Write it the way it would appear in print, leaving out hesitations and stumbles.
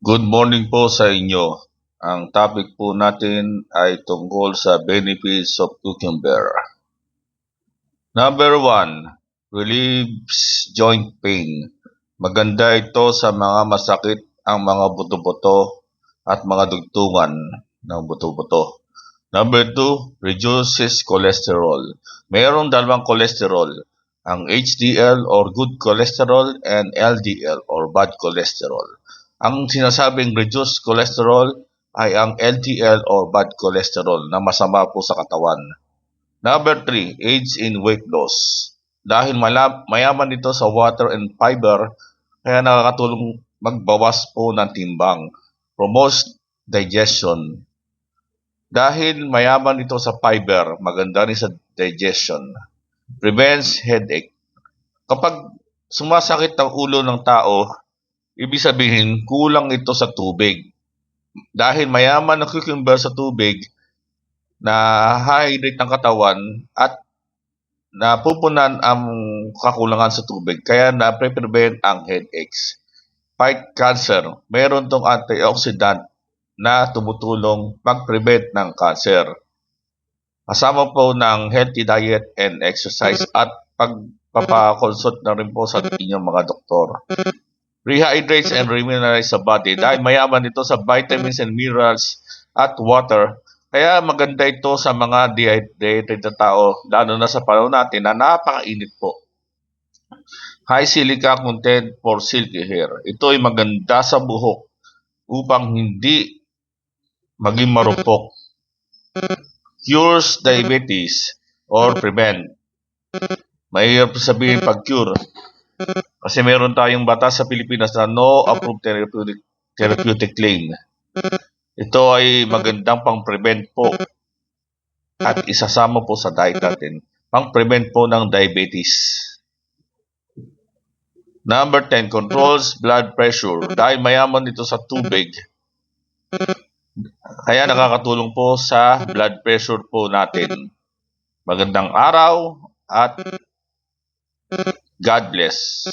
Good morning po sa inyo. Ang topic po natin ay tungkol sa benefits of cucumber. Number 1, relieves joint pain. Maganda ito sa mga masakit ang mga buto-buto at mga dugtungan ng buto-buto. Number 2, reduces cholesterol. Mayroong dalawang cholesterol, ang HDL or good cholesterol and LDL or bad cholesterol. Ang sinasabing reduced cholesterol ay ang LDL or bad cholesterol na masama po sa katawan. Number 3, aids in weight loss. Dahil mayaman ito sa water and fiber, kaya nakakatulong magbawas po ng timbang. Promotes digestion. Dahil mayaman ito sa fiber, maganda rin sa digestion. Prevents headache. Kapag sumasakit ang ulo ng tao, ibig sabihin kulang ito sa tubig. Dahil mayaman ang cucumber sa tubig, na hydrate ng katawan at napupunan ang kakulangan sa tubig. Kaya na-prevent ang headaches. Fight cancer. Meron tong antioxidant na tumutulong mag-prevent ng cancer. Kasama po ng healthy diet and exercise at pagpapakonsult na rin po sa inyong mga doktor. Rehydrates and remineralize sa body dahil mayaman ito sa vitamins and minerals at water. Kaya maganda ito sa mga dehydrated na tao, lalo na sa panahon natin na napakainit po. High silica content for silky hair. Ito ay maganda sa buhok upang hindi maging marupok. Cures diabetes or prevent. Mahirap sabihin pag-cure kasi meron tayong batas sa Pilipinas na no approved therapeutic claim. Ito ay magandang pang-prevent po at isasama po sa diet natin. Pang-prevent po ng diabetes. Number 10, controls blood pressure. Dahil mayaman ito sa tubig, kaya nakakatulong po sa blood pressure po natin. Magandang araw at God bless.